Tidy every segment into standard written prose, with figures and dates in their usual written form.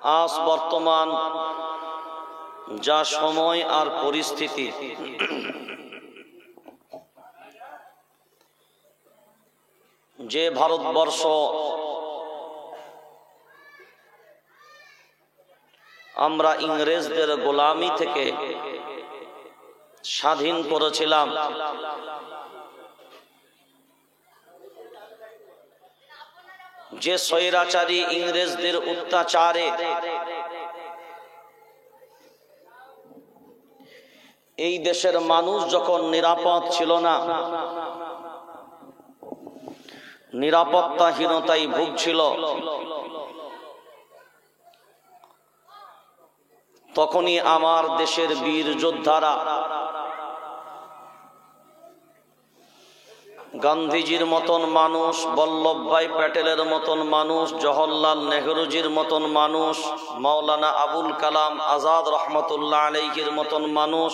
আজ বর্তমান যা সময় আর পরিস্থিতি, যে ভারতবর্ষ আমরা ইংরেজদের গোলামি থেকে স্বাধীন করেছিলাম, যে স্বৈরাচারী ইংরেজদের অত্যাচারে এই দেশের মানুষ যখন নিরাপদ ছিল না, নিরাপত্তাহীনতায় ভুগছিল, তখনই আমার দেশের বীর যোদ্ধারা গান্ধীজির মতন মানুষ, বল্লভভাই প্যাটেলের মতন মানুষ, জওহরলাল নেহরুজির মতন মানুষ, মাওলানা আবুল কালাম আজাদ রহমতুল্লাহ আলাইহির মতন মানুষ,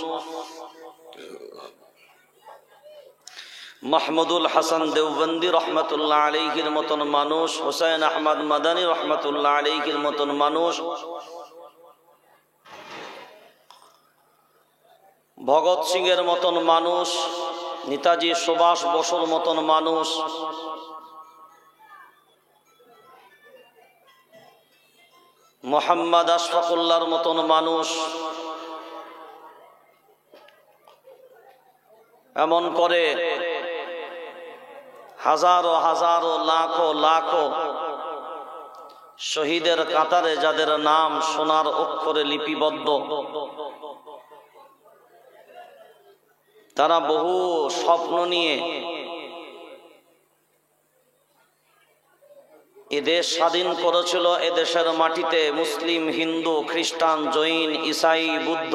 মাহমুদুল হাসান দেওবন্দি রহমতুল্লাহ আলাইহির মতন মানুষ, হুসাইন আহমদ মাদানী রহমতুল্লাহ আলাইহির মতন মানুষ, ভগৎ সিং এর মতন মানুষ, নেতাজি সুভাষ বসুর মতন মানুষ, মোহাম্মদ আশফাকুল্লাহর মতন মানুষ, এমন করে হাজারো হাজারো লাখো লাখো শহীদের কাতারে যাদের নাম সোনার অক্ষরে লিপিবদ্ধ, তারা বহু স্বপ্ন নিয়ে এদেশ স্বাধীন করেছিল। এদেশের মাটিতে মুসলিম, হিন্দু, খ্রিস্টান, জৈন, ঈসাই, বুদ্ধ,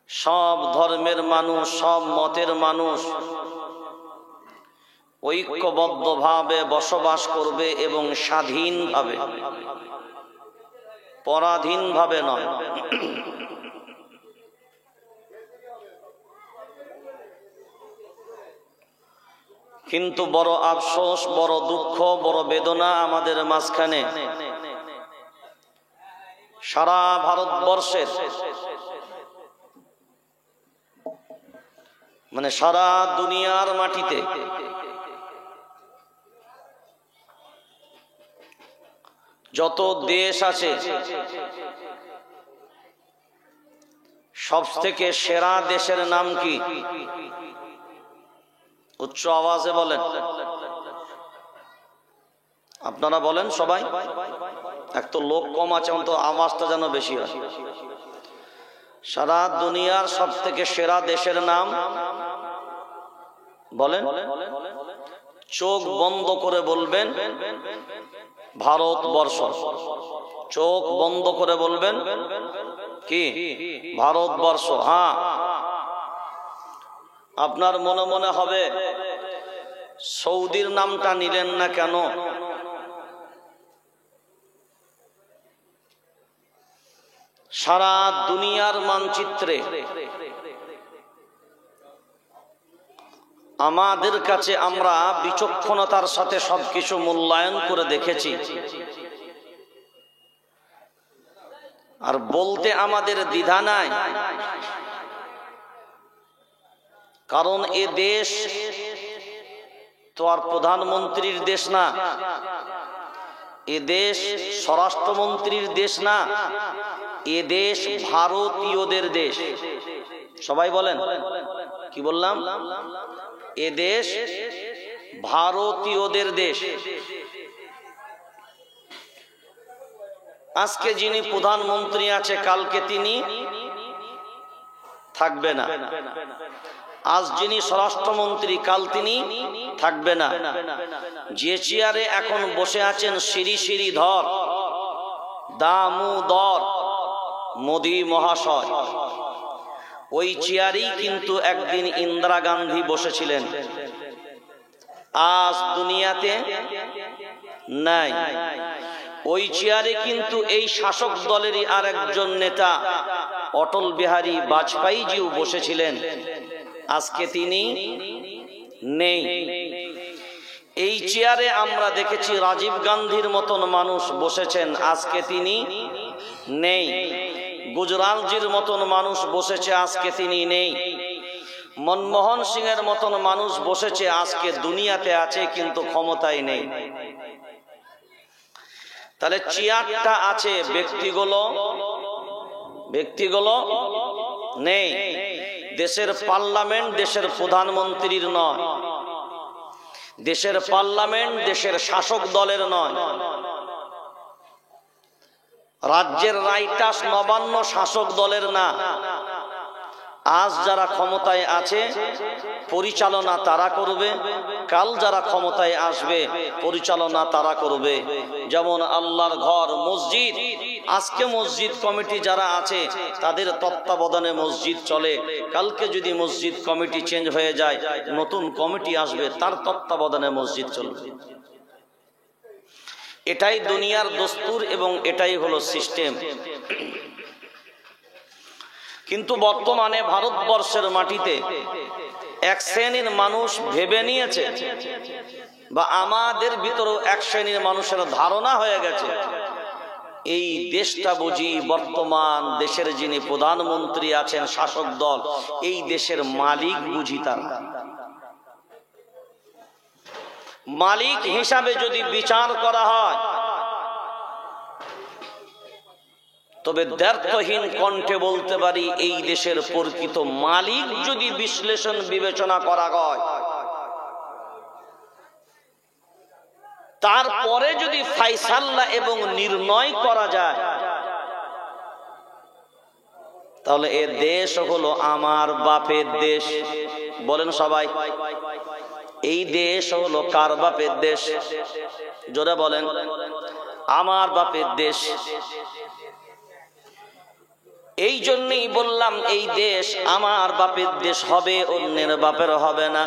সব ধর্মের মানুষ, সব মতের মানুষ ঐক্যবদ্ধভাবে বসবাস করবে এবং স্বাধীনভাবে, পরাধীনভাবে নয়। কিন্তু বড় আফসোস, বড় দুঃখ, বড় বেদনা আমাদের মাঝখানে, সারা ভারতবর্ষের মানে সারা দুনিয়ার মাটিতে যত দেশ আছে, সব থেকে সেরা দেশের নাম কি? উচ্চ আওয়াজে বলেন, আপনারা বলেন সবাই। এক তো লোক কম আছে, অন্তত আওয়াজটা যেন বেশি হয়। সারা দুনিয়ার সব থেকে সেরা দেশের নাম বলেন। চোখ বন্ধ করে বলবেন ভারতবর্ষ। চোখ বন্ধ করে বলবেন কি? ভারতবর্ষ। হ্যাঁ, আপনার মনে মনে হবে সৌদির নামটা নিলেন না কেন? সারা দুনিয়ার মানচিত্রে আমাদের কাছে আমরা বিচক্ষণতার সাথে সবকিছু মূল্যায়ন করে দেখেছি, আর বলতে আমাদের দ্বিধা নাই। কারণ এ দেশ তো আর প্রধানমন্ত্রীর দেশ না, এ দেশ স্বরাষ্ট্রমন্ত্রীর দেশ না, এ দেশ ভারতীয়দের দেশ। সবাই বলেন, কি বললাম? এ দেশ ভারতীয়দের দেশ। আজকে যিনি প্রধানমন্ত্রী আছে, কালকে তিনি থাকবে না। আজ যিনি স্বরাষ্ট্রমন্ত্রী, কাল তিনি থাকবে না। যে চেয়ারে এখন বসে আছেন শ্রী শ্রীধর দামোদর মোদী মহাশয়, ওই চেয়ারেই কিন্তু একদিন ইন্দিরা গান্ধী বসেছিলেন। আজ দুনিয়াতে নাই। ওই চেয়ারে কিন্তু এই শাসক দলেরই আরেকজন নেতা অটল বিহারী বাজপেয়ীজিও বসেছিলেন। আজকে তিনি নেই। এই চেয়ারে আমরা দেখেছি রাজীব গান্ধীর মতন মানুষ বসেছেন, আজকে তিনি নেই। গুজরালজির মতন মানুষ বসেছে, আজকে তিনি নেই। মনমোহন সিং এর মতন মানুষ বসেছে, আজকে দুনিয়াতে আছে কিন্তু ক্ষমতায় নেই। তাহলে চেয়ারটা আছে, ব্যক্তিগুলো নেই। দেশের পার্লামেন্ট দেশের প্রধানমন্ত্রীর নয়, দেশের পার্লামেন্ট দেশের শাসক দলের নয়, রাজ্যের রাইটাস নবান্ন শাসক দলের না। আজ যারা ক্ষমতায় আছে পরিচালনা তারা করবে, কাল যারা ক্ষমতায় আসবে পরিচালনা তারা করবে। যেমন আল্লাহর ঘর মসজিদ, আজকে মসজিদ কমিটি যারা আছে তাদের তত্ত্বাবধানে মসজিদ চলে, কালকে যদি মসজিদ কমিটি চেঞ্জ হয়ে যায় নতুন কমিটি আসবে, তার তত্ত্বাবধানে মসজিদ চলবে। এটাই দুনিয়ার দস্তুর এবং এটাই হলো সিস্টেম। কিন্তু বর্তমানে ভারতবর্ষের মাটিতে এক শ্রেণীর মানুষ ভেবে নিয়েছে, বা আমাদের ভিতরেও এক শ্রেণীর মানুষের ধারণা হয়ে গেছে, এই দেশটা বুঝি বর্তমান দেশের যিনি প্রধানমন্ত্রী আছেন শাসক দল, এই দেশের মালিক বুঝি তারা। মালিক হিসাবে যদি বিচার করা হয় তবে দ্ব্যর্থহীন কণ্ঠে বলতে পারি এই দেশের প্রকৃত মালিক যদি বিশ্লেষণ বিবেচনা করা হয়, তারপরে যদি ফায়সালা এবং নির্ণয় করা যায়, তাহলে এ দেশ হলো আমার বাপের দেশ। বলেন সবাই, এই দেশ হলো কার বাপের দেশ? জোরে বলেন, আমার বাপের দেশ। এই জন্যই বললাম এই দেশ আমার বাপের দেশ হবে, অন্যের বাপের হবে না।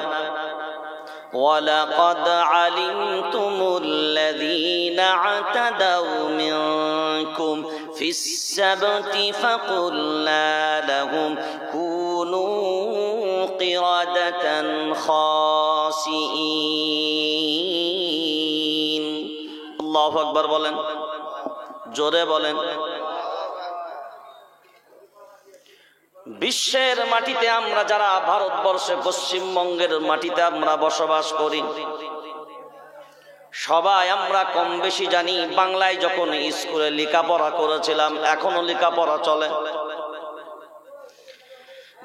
وَلَقَدْ عَلِمْتُمُ الَّذِينَ اعْتَدَوْا مِنكُمْ فِي السَّبْتِ فَقُلْنَا لَهُمْ كُونُوا قِرَدَةً خَاسِئِينَ। আল্লাহু আকবার বলেন, জোরে বলেন। বিশ্বের মাটিতে আমরা যারা ভারতবর্ষে পশ্চিমবঙ্গের মাটিতে আমরা বসবাস করি, সবাই আমরা কম বেশি জানি। বাংলায় যখন স্কুলে লেখাপড়া করেছিলাম, এখনো লেখাপড়া চলে।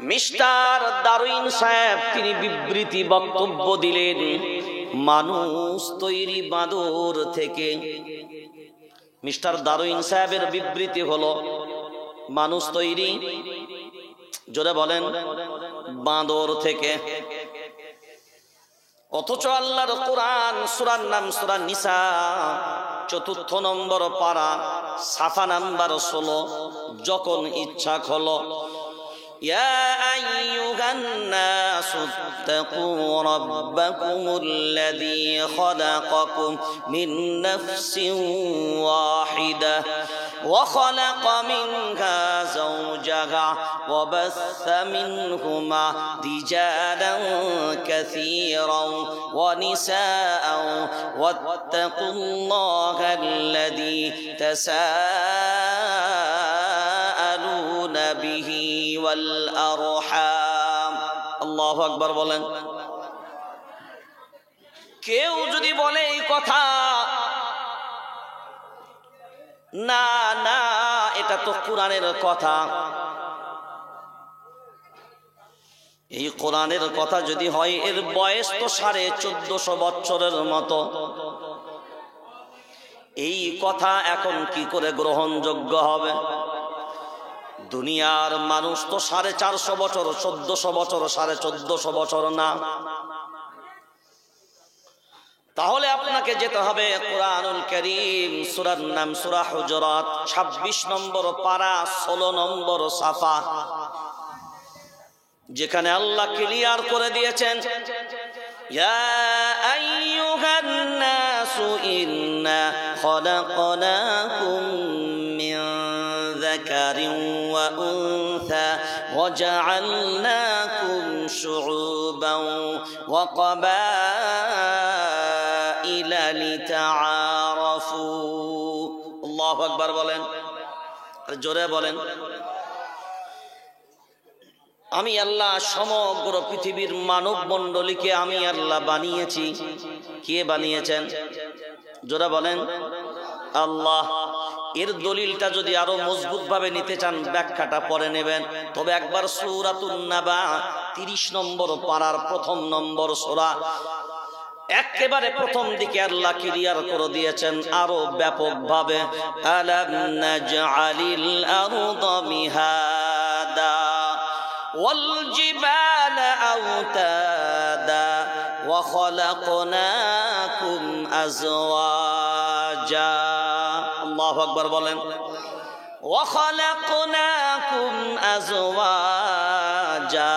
মিস্টার ডারউইন সাহেব তিনি বিবৃতি বক্তব্য দিলেন, মানুষ তৈরি বাঁদর থেকে। মিস্টার ডারউইন সাহেবের বিবৃতি হলো মানুষ তৈরি, জোরে বলেন, বাঁদর থেকে। অথচ আল্লাহর কোরআন, সূরার নাম সূরা নিসা, ৪র্থ নম্বর পারা, সাফা নাম্বার ১৬, যখন ইচ্ছা হলো, ইয়া আইয়ুহান নাসু ইত্তাকু রাব্বাকুমুল্লাযী খালাকাকুম মিন নাফসিন ওয়াহিদা وخلق منها زوجها وبث منهما رجالا كثيرا ونساء واتقوا الله الذي تساءلون به والأرحام। الله أكبر বলেন। কেউ যদি বলে এই কথা, না না এটা তো কোরআনের কথা, এই কোরআনের কথা যদি হয়, এর বয়স তো 1450 বছরের মতো। এই কথা এখন কি করে গ্রহণযোগ্য হবে? দুনিয়ার মানুষ তো 450 বছর, 1400 বছর, 1450 বছর না। তাহলে আপনাকে যেতে হবে কোরআনুল কারীম, সূরার নাম সূরা হুজুরাত, 26 নম্বর পারা, 16 নম্বর সাফা, যেখানে আল্লাহ ক্লিয়ার করে দিয়েছেন, ইয়া আইয়ুহান নাসু ইন্না খালাকনাকুম মিন যাকারিন ওয়া উনসা ওয়া জাআলনাকুম শুউবান ওয়া ক্বাবাইলা তাআরাফু। আল্লাহু আকবার বলেন, জোরে বলেন। আমি আল্লাহ সমগ্র পৃথিবীর মানব মণ্ডলীকে আমি আল্লাহ বানিয়েছি। কে বানিয়েছেন? জোরে বলেন, আল্লাহ। এর দলিলটা যদি আরো মজবুত ভাবে নিতে চান ব্যাখ্যাটা পরে নেবেন। তবে একবার সূরাতুন নাবা 30 নম্বর পারার 1 নম্বর সূরা, একেবারে প্রথম দিকে আল্লাহ ক্লিয়ার করে দিয়েছেন আরো ব্যাপক ভাবে। আলাম নাজআলিল আরদা মিহাদা ওয়াল জিবালা আওতাদা ওয়া খালাকনাকুম আজওয়াজা। আল্লাহু আকবার বলেন। ওয়া খালাকনাকুম আজওয়াজা।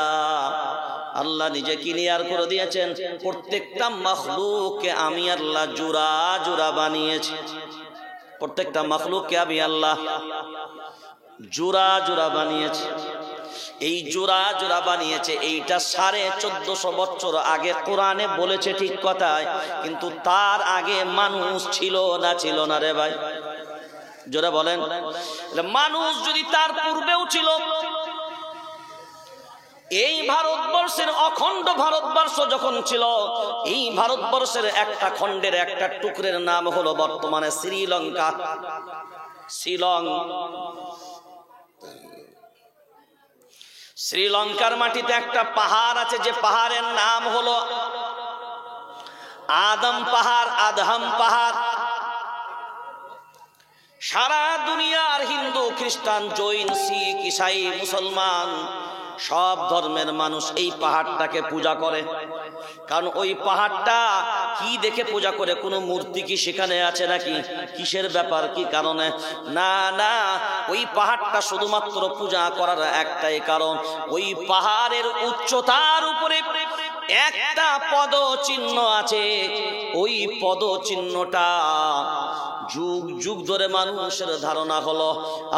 আল্লাহ নিজে ক্লিয়ার করে দিয়েছেন প্রত্যেকটা মাখলুককে আমি আল্লাহ জোড়া জোড়া বানিয়েছি। প্রত্যেকটা মাখলুককে আমি আল্লাহ জোড়া জোড়া বানিয়েছি। এই জোড়া জোড়া বানিয়েছে এইটা 1450 বছর আগে কোরআনে বলেছে, ঠিক কথাই, কিন্তু তার আগে মানুষ ছিল না, ছিল না রে ভাই, জোরে বলেন। মানুষ যদি তার পূর্বেও ছিল, এই ভারতবর্ষের অখণ্ড ভারতবর্ষ যখন ছিল, এই ভারতবর্ষের একটা খণ্ডের একটা টুকরের নাম হলো বর্তমানে শ্রীলঙ্কা। শ্রীলঙ্কার মাটিতে একটা পাহাড় আছে, যে পাহাড়ের নাম হলো আদম পাহাড়, আদহাম পাহাড়। সারা দুনিয়ার হিন্দু, খ্রিস্টান, জৈন, শিখ, ঈসাই, মুসলমান সব ধর্মের মানুষ এই পাহাড়টাকে পূজা করে। কারণ ওই পাহাড়টা কি দেখে পূজা করে? কোনো মূর্তি কি সেখানে আছে নাকি? কিসের ব্যাপার, কি কারণে? না না, ওই পাহাড়টা শুধুমাত্র পূজা করার একটাই কারণ, ওই পাহাড়ের উচ্চতার উপরে একটা পদচিহ্ন আছে। ওই পদচিহ্নটা যুগ যুগ ধরে মানুষের ধারণা হলো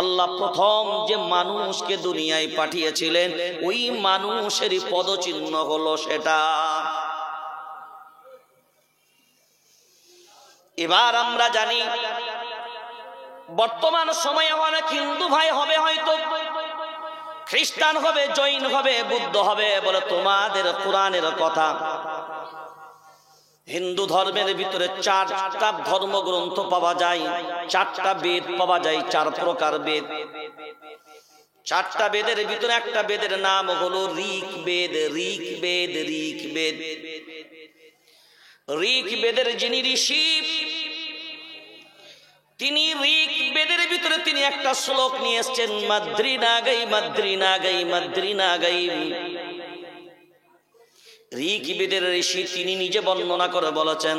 আল্লাহ প্রথম যে মানুষকে দুনিয়ায় পাঠিয়েছিলেন ওই মানুষেরই পদচিহ্ন হলো সেটা। এবার আমরা জানি বর্তমান সময়ে অনেক হিন্দু ভাই হবে, হয়তো খ্রিস্টান হবে, জৈন হবে, বুদ্ধ হবে, বলে তোমাদের কোরআনের কথা। হিন্দু ধর্মের ভিতরে 4টা ধর্মগ্রন্থ পাওয়া যায়, 4টা বেদ পাওয়া যায়, 4 প্রকার বেদ। 4টা বেদের ভিতরে একটা বেদের নাম হলো ঋক বেদ। ঋক বেদ, ঋক বেদ। ঋক বেদের যিনি ঋষি, তিনি ঋক বেদের ভিতরে তিনি একটা শ্লোক নিয়ে এসেছেন, মাদ্রিনাগাই মাদ্রিনাগাই মাদ্রিনাগাই। ঋক বেদের ঋষি তিনি নিজে বর্ণনা করে বলেছেন,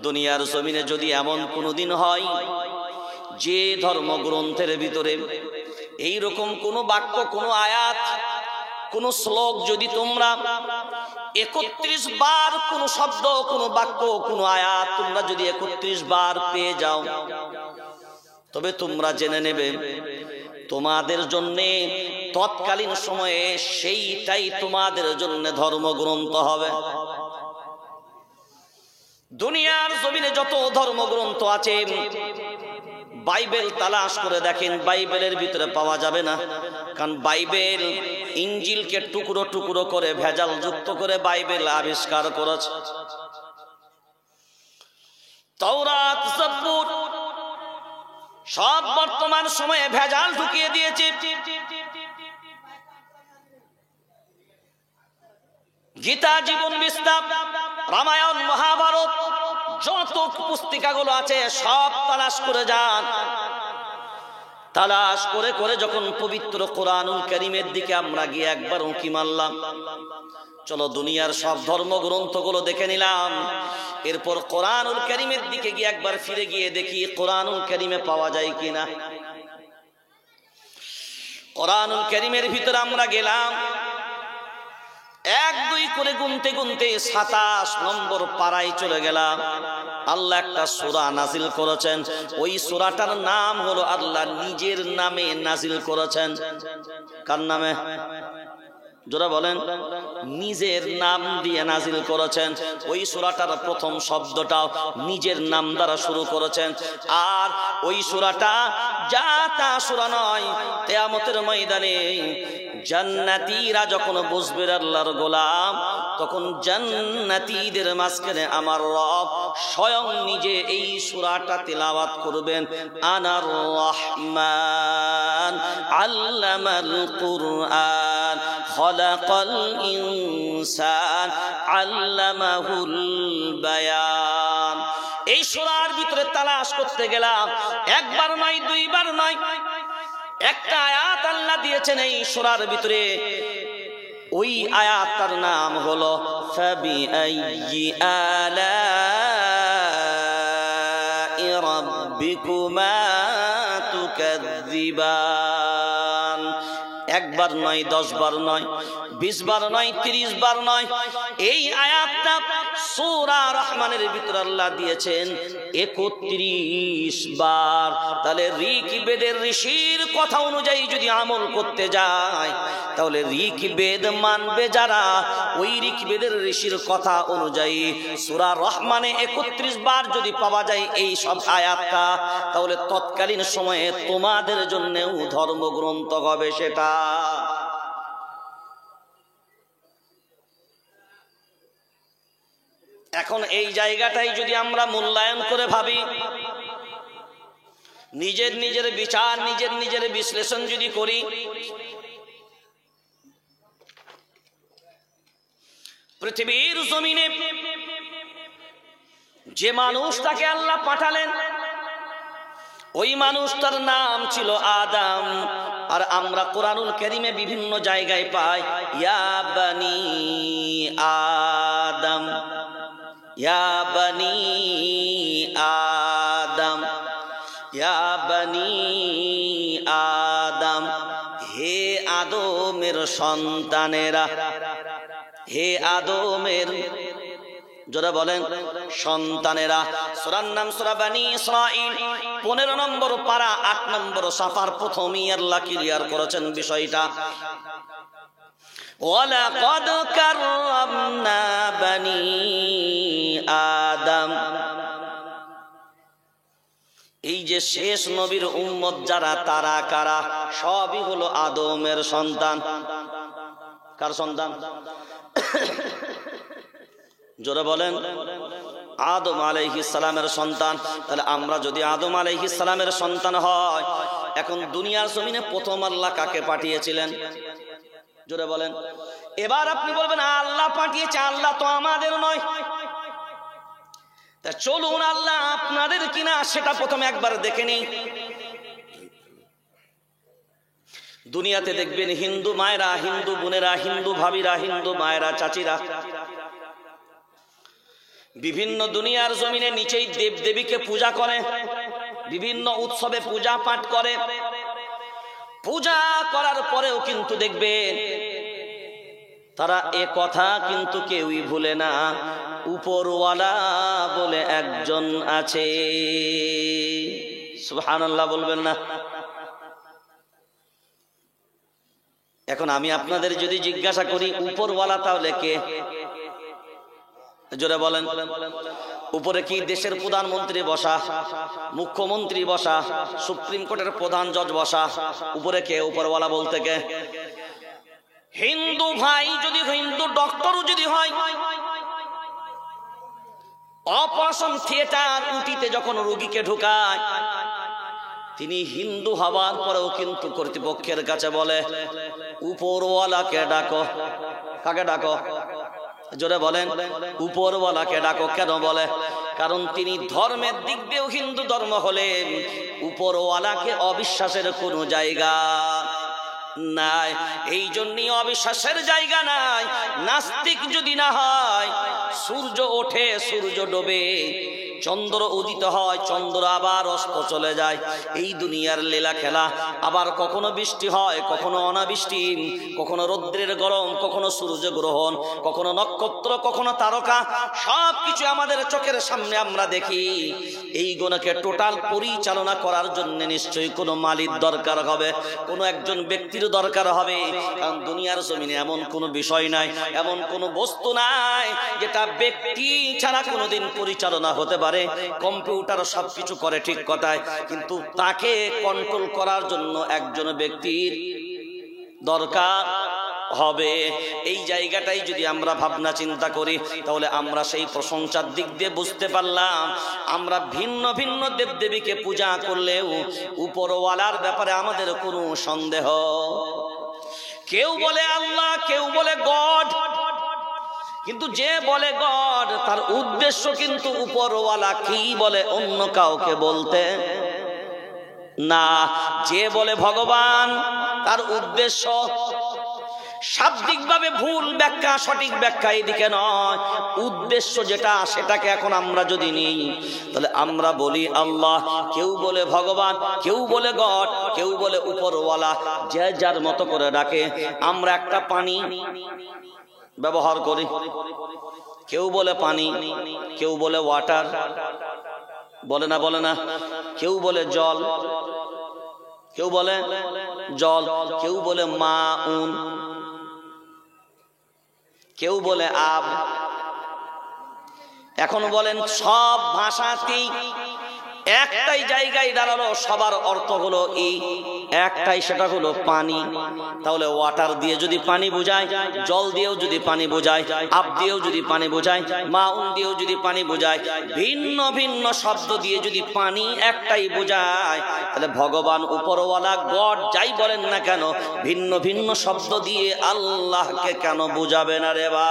দুনিয়ার জমিনে যদি এমন কোনদিন হয় যে ধর্মগ্রন্থের ভিতরে এইরকম কোন বাক্য, কোন আয়াত, কোন শ্লোক যদি তোমরা 31 বার কোন শব্দ, কোন বাক্য, কোন আয়াত তোমরা যদি 31 বার পেয়ে যাও, তবে তোমরা জেনে নেবে তোমাদের জন্য তৎকালীন সময়ে সেইটাই তোমাদের জন্য ধর্মগ্রন্থ হবে। দুনিয়ার জমিনে যত ধর্মগ্রন্থ আছে, বাইবেল তালাশ করে দেখেন, বাইবেলের ভিতরে পাওয়া যাবে না। কারণ বাইবেল ইঞ্জিলকে টুকরো টুকরো করে ভেজাল যুক্ত করে বাইবেল আবিষ্কার করেছে। তাওরাত, জবুর সব বর্তমান সময়ে ভেজাল ঢুকিয়ে দিয়েছে। গীতা, জীবন বিস্তার, রামায়ণ, মহাভারত যত পুস্তিকাগুলো আছে সব তালাশ করে যান। তালাশ করে করে যখন পবিত্র কোরআনুল কারীমের দিকে আমরা গিয়ে একবার উঁকি মারলাম, চলো দুনিয়ার সব ধর্মগ্রন্থগুলো দেখে নিলাম, এরপর কোরআনুল কারীমের দিকে গিয়ে একবার ফিরে গিয়ে দেখি কোরআনুল কারীমে পাওয়া যায় কিনা। কোরআনুল কারীমের ভিতরে আমরা গেলাম, 1-2 করে গুনতে গুনতে 27 নম্বর পারায় চলে গেলাম। আল্লাহ একটা সূরা নাজিল করেছেন, ওই সূরাটার নাম হলো আল্লাহ নিজের নামে নাজিল করেছেন। কার নামে? যারা বলেন নিজের নাম দিয়ে নাজিল করেছেন। ওই সূরাটার প্রথম শব্দটাও নিজের নাম দ্বারা শুরু করেছেন। আর ওই সূরাটা যা তা সূরা নয়, কিয়ামতের ময়দানে জান্নাতীরা যখন বসবে আল্লাহর গোলাম, তখন জান্নাতীদের মাঝখানে আমার রব স্বয়ং নিজে এই সূরাটা তেলাওয়াত করবেন। আনার রহমান আল্লামাল কুরআন খলাকাল ইনসান আল্লামাহুল বায়ান। এই সূরার ভিতরে তালাশ করতে গেলাম, একবার নয়, দুইবার নয়, একটা আয়াত আল্লাহ দিয়েছেন এই সূরার ভিতরে। ওই আয়াতটার নাম হলো ফাবিআইয়ি আলাই রাব্বিকুমা তুকাযযিবান। একবার নয়, 10 বার নয়, 20 বার নয়, 30 বার নয়, এই আয়াতটা সূরা রহমানের ভিতরে আল্লাহ দিয়েছেন 31 বার। তাহলে ঋগ্বেদের ঋষির কথা অনুযায়ী যদি আমল করতে যায়, তাহলে ঋগ্বেদ মানবে যারা, ওই ঋগ্বেদের ঋষির কথা অনুযায়ী সূরা রহমানে 31 বার যদি পাওয়া যায় এই সব আয়াতটা, তাহলে তৎকালীন সময়ে তোমাদের জন্যও ধর্মগ্রন্থ হবে সেটা। এখন এই জায়গাটাই যদি আমরা মূল্যায়ন করে ভাবি, নিজের নিজের বিচার, নিজের নিজের বিশ্লেষণ যদি করি, পৃথিবীর জমিনে যে মানুষটাকে আল্লাহ পাঠালেন, ওই মানুষটার নাম ছিল আদম। আর আমরা কোরআনুল কারীমে বিভিন্ন জায়গায় পাই ইয়া বানি আদম, ইয়া বানি আদম, ইয়া বানি আদম, হে আদমের সন্তানেরা, হে আদমের, যারা বলেন সন্তানেরা। সূরার নাম সূরা বানি ইসরাঈল, 15 নম্বর পারা, 8 নম্বর সাফার প্রথমেই আল্লাহ ক্লিয়ার করেছেন বিষয়টা। ওয়ালাকাদ কাররামনা বানি আদম। এই যে শেষ নবীর উম্মত যারা, তারা কারা? সবই হলো আদমের সন্তান। কার সন্তান? জোরে বলেন আদম আলাইহিস সালামের সন্তান। তাহলে আমরা যদি আদম আলাইহিস সালামের সন্তান হয়, এখন দুনিয়ার জমিনে প্রথম আল্লাহ কাকে পাঠিয়েছিলেন? জোরে বলেন। এবার আপনি বলবেন আল্লাহ পাঠিয়েছে, আল্লাহ তো আমাদের নয়। তা চলুন আল্লাহ আপনাদের কিনা সেটা প্রথমে একবার দেখে নিই। দুনিয়াতে দেখবেন হিন্দু মায়েরা, হিন্দু বোনেরা, হিন্দু ভাবিরা, হিন্দু মায়েরা, চাচিরা বিভিন্ন দুনিয়ার জমিনে নিচেই দেবদেবীকে পূজা করে, বিভিন্ন উৎসবে পূজা পাঠ করে। পূজা করার পরেও কিন্তু দেখবেন তারা এ কথা কিন্তু কেউই ভুলে না, উপরওয়ালা বলে একজন আছে। সুবহানাল্লাহ বলবেন না? এখন আমি আপনাদের যদি জিজ্ঞাসা করি উপরওয়ালা তাহলে কে? জোরে বলেন। উপরে কি দেশের প্রধানমন্ত্রী বসা, মুখ্যমন্ত্রী বসা, সুপ্রিম কোর্টের প্রধান জজ বসা? উপরে কে? উপরওয়ালা বলতে কে? হিন্দু ভাই যদি, হিন্দু ডক্টরও যদি হয়, অপারেশন থিয়েটার উটিতে যখন রোগীকে ঢুকায়, তিনি হিন্দু হওয়ার পরেও কিন্তু কর্তৃপক্ষের কাছে বলে উপরওয়ালাকে ডাকো। কাকে ডাকো? জোরে বলেন। উপরওয়ালাকে ডাকো। কেন বলে? কারণ তিনি ধর্মের দিক দিয়েও হিন্দু ধর্ম হলে উপরওয়ালাকে অবিশ্বাসের কোনো জায়গা নাই। এই জন্যই অবিশ্বাসের জায়গা নাই। নাস্তিক যদি না হয়, সূর্য ওঠে সূর্য ডোবে, চন্দ্র উদিত হয়, চন্দ্র আবার অস্ত চলে যায়। এই দুনিয়ার লীলা খেলা। আবার কখনো বৃষ্টি হয়, কখনো অনাবৃষ্টি, কখনো রৌদ্রের গরম, কখনো সূর্য গ্রহণ, কখনো নক্ষত্র, কখনো তারকা, সবকিছু আমাদের চোখের সামনে আমরা দেখি। এইগুলোকে টোটাল পরিচালনা করার জন্য নিশ্চয়ই কোনো মালিক দরকার হবে, কোনো একজন ব্যক্তির দরকার হবে। কারণ দুনিয়ার জমিনে এমন কোনো বিষয় নাই, এমন কোনো বস্তু নাই যেটা ব্যক্তি ছাড়া কোনোদিন পরিচালনা হতে পারে। কম্পিউটার সবকিছু করে ঠিক কথায়, কিন্তু তাকে কন্ট্রোল করার জন্য একজন ব্যক্তির দরকার হবে। এই জায়গাটাই যদি আমরা ভাবনা চিন্তা করি, তাহলে আমরা সেই প্রশংসার দিক দিয়ে বুঝতে পারলাম আমরা ভিন্ন ভিন্ন দেবদেবীকে পূজা করলেও উপরওয়ালার ব্যাপারে আমাদের কোনো সন্দেহ। কেউ বলে আল্লাহ, কেউ বলে গড, কিন্তু যে বলে গড তার উদ্দেশ্য কিন্তু উপরওয়ালা কি বলে অন্য কাউকে বলতে না। যে বলে ভগবান তার উদ্দেশ্য শাব্দিকভাবে ভুল ব্যাখ্যা, সঠিক ব্যাখ্যা এদিকে নয়। উদ্দেশ্য যেটা সেটাকে এখন আমরা যদি নিই, তাহলে আমরা বলি আল্লাহ, কেউ বলে ভগবান, কেউ বলে গড, কেউ বলে উপরওয়ালা, যে যার মতো করে ডাকে। আমরা একটা পানি ব্যবহার করি, কেউ বলে পানি, কেউ বলে ওয়াটার, বলে না বলে না, কেউ বলে জল, কেউ বলে জল, কেউ বলে মাউন, কেউ বলে আব। এখন বলেন সব ভাষাতেই একটাই জায়গায় দাঁড়ালো, সবার অর্থ হলো এই একটাই, সেটা হলো পানি। তাহলে ওয়াটার দিয়ে যদি পানি বোঝায়, জল দিয়েও যদি পানি বোঝায়, আব দিয়েও যদি পানি বোঝায়, মাউন দিয়েও যদি পানি বোঝায়, ভিন্ন ভিন্ন শব্দ দিয়ে যদি পানি একটাই বোঝায়, তাহলে ভগবান উপরওয়ালা গড যাই বলেন না কেন, ভিন্ন ভিন্ন শব্দ দিয়ে আল্লাহকে কেন বোঝাবে না রে বা?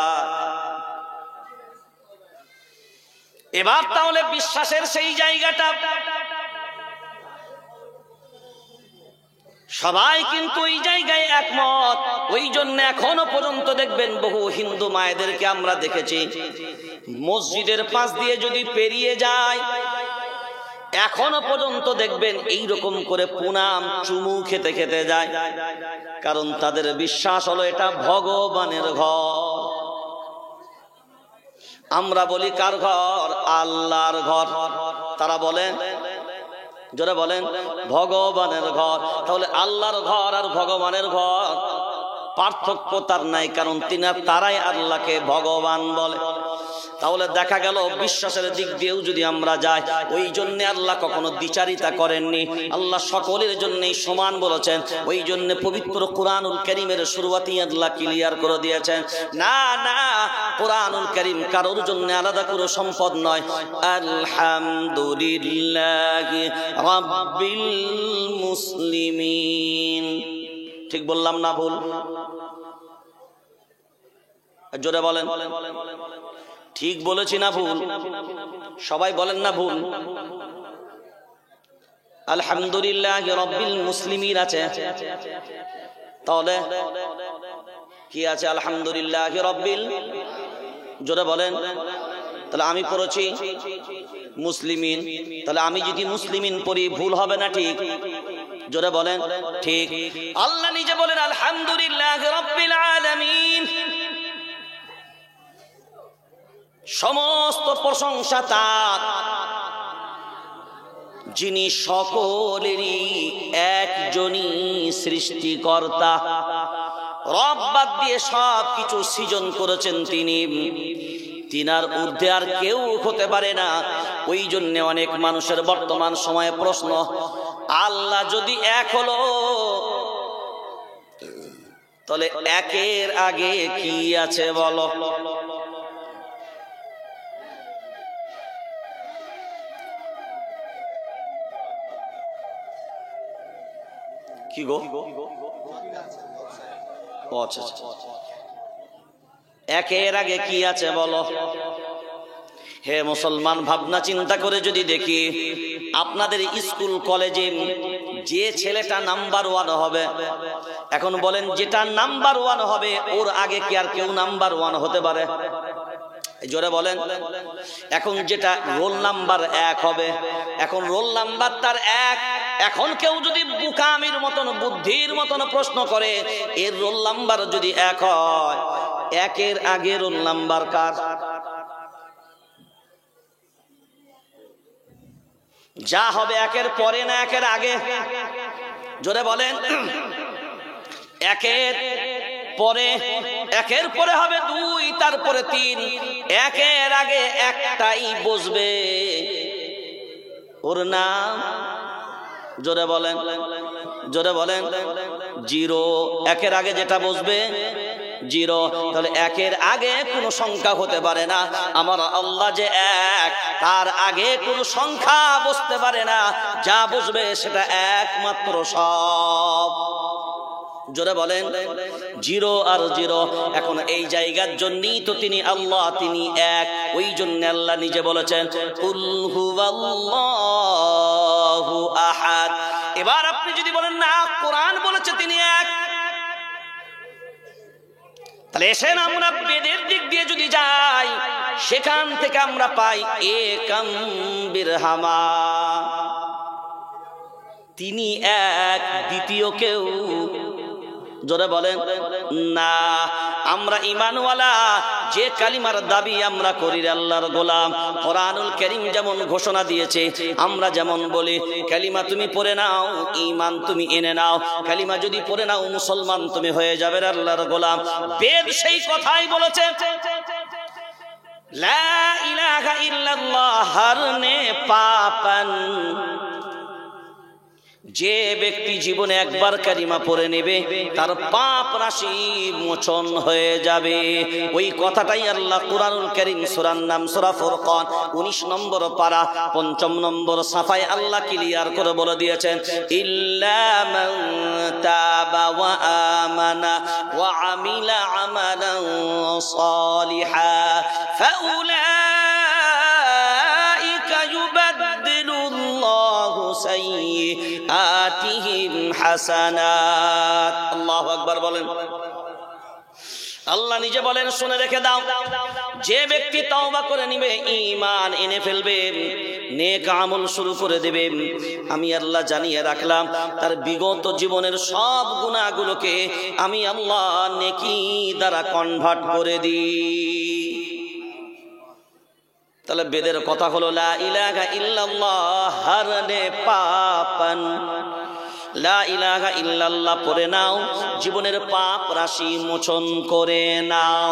এবার তাহলে বিশ্বাসের সেই জায়গাটা সবাই কিন্তু ওই জায়গায় একমত। ওই জন্য এখনো পর্যন্ত দেখবেন বহু হিন্দু মায়েদেরকে আমরা দেখেছি মসজিদের পাশ দিয়ে যদি পেরিয়ে যায়, এখনো পর্যন্ত দেখবেন এইরকম করে প্রণাম চুমু খেতে খেতে যায়। কারণ তাদের বিশ্বাস হলো এটা ভগবানের ঘর। আমরা বলি কার ঘর? আল্লাহর ঘর। তারা বলেন, জোরে বলেন, ভগবানের ঘর। তাহলে আল্লাহর ঘর আর ভগবানের ঘর পার্থক্য তার নাই, কারণ তারাই আল্লাহকে ভগবান বলে। তাহলে দেখা গেল বিশ্বাসের দিক দিয়েও যদি আমরা যাই, ওই জন্য আল্লাহ কখনো দ্বিচারিতা করেননি। আল্লাহ সকলের জন্যই সমান বলেছেন। ওই জন্য পবিত্র কুরআনুল কারীমের শুরুয়াতেই আল্লাহ ক্লিয়ার করে দিয়েছেন, না না, কুরআনুল কারীম কারোর জন্য আলাদা করে সম্পদ নয়। আলহামদুলিল্লাহি রাব্বিল মুসলিমিন। ঠিক বললাম না ভুল? জোরে বলেন, ঠিক বলেছি না ভুল? সবাই বলেন না ভুল? আলহামদুলিল্লাহি রাব্বিল মুসলিমিন আছে, তাহলে কি আছে? আলহামদুলিল্লাহি রাব্বিল, জোরে বলেন। তাহলে আমি পড়েছি মুসলিমিন, তাহলে আমি যদি মুসলিমিন পড়ি ভুল হবে না? ঠিক, জোরে বলেন ঠিক। আল্লাহ নিজে বলেন আলহামদুলিল্লাহি রাব্বিল আলামিন। সমস্ত প্রশংসা তার, যিনি সকলেরই একজনই সৃষ্টিকর্তা। রব বাদ দিয়ে সব কিছু সৃজন করেছেন তিনি, তিনার ঊর্ধ্বে আর কেউ হতে পারে না। ওই জন্য অনেক মানুষের বর্তমান সময়ে প্রশ্ন, আল্লাহ যদি এক হলো, তাহলে একের আগে কি আছে বলো? কি গো? আচ্ছা, একের আগে কি আছে বলো? হে মুসলমান, ভাবনা চিন্তা করে যদি দেখি, আপনাদের স্কুল কলেজে যে ছেলেটা নাম্বার 1 হবে, এখন বলেন যেটা নাম্বার 1 হবে ওর আগে কি আর কেউ নাম্বার 1 হতে পারে? জোরে বলেন। এখন যেটা রোল নাম্বার 1 হবে, এখন রোল নাম্বার তার 1। এখন কেউ যদি বুকামির মতন বুদ্ধির মতন প্রশ্ন করে, এর রোল নাম্বার যদি 1 হয়, 1-এর আগে রোল নাম্বার কার? যা হবে 1-এর পরে না 1-এর আগে? জোরে বলেন। 1-এর পরে, 1-এর পরে হবে 2, তারপরে 3। 1-এর আগে একটাই বসবে, ওর নাম জোরে বলেন, জোরে বলেন 0। 1-এর আগে যেটা বসবে 0। তাহলে 1-এর আগে কোনো সংখ্যা হতে পারে না। আমার আল্লাহ যে 1, তার আগে কোনো সংখ্যা বসতে পারে না। যা বসবে সেটা একমাত্র সব। জোরে বলেন 0 আর 0। এখন এই জায়গার জন্যই তো তিনি আল্লাহ, তিনি 1। ওই জন্য আল্লাহ নিজে বলেছেন কুল হুয়াল্লাহু আহাদ। এবার আপনি যদি বলেন না, কোরআন বলেছে তিনি 1, তাহলে এসেন আমরা বেদের দিক দিয়ে যদি যাই, সেখান থেকে আমরা পাই একাম বিরহামা, তিনি 1, দ্বিতীয় কেউ। জোরে বলেন না। আমরা ঈমানওয়ালা, যে কালিমার দাবি আমরা করি আল্লাহর গোলাম, কোরআনুল কারীম যেমন ঘোষণা দিয়েছে, আমরা যেমন বলি কালিমা তুমি পড়ে নাও, ঈমান তুমি এনে নাও। কালিমা যদি পড়ে নাও, মুসলমান তুমি হয়ে যাবে আল্লাহর গোলাম। বেদ সেই কথাই বলেছে, লা ইলাহা ইল্লাল্লাহ হরনে পাপন। যে ব্যক্তি জীবনে একবার কালিমা পড়ে নেবে, তার পাপ রাশি মোচন হয়ে যাবে। ওই কথাটাই আল্লাহ কুরআনুল কারীম সূরার নাম সূরা ফুরকান 19 নম্বর পারা 5 নম্বর সাফায় আল্লাহ ক্লিয়ার করে বলে দিয়েছেন, ইল্লা মান তাবা ওয়া আমানা ওয়া আমিলা আমালান সালিহা ফাউলাইকা ইউবাদদিলুল্লাহু সাইয়্যাতিহিম হাসানাত। আল্লাহু আকবার বলেন। আল্লাহ নিজে বলেন, শুনে রেখে দাও, যে ব্যক্তি তওবা করে নিবে, ঈমান এনে ফেলবে, নেক আমল শুরু করে দেবে, আমি আল্লাহ জানিয়ে রাখলাম তার বিগত জীবনের সব গুনাহগুলোকে আমি আল্লাহ নেকি দ্বারা কনভার্ট করে দিই। তাহলে বেদের কথা হলো লা ইলাহা ইল্লাল্লাহ হরনে পাপন। লা ইলাহা ইল্লাল্লাহ পড়ে নাও, জীবনের পাপ রাশি মোচন করে নাও।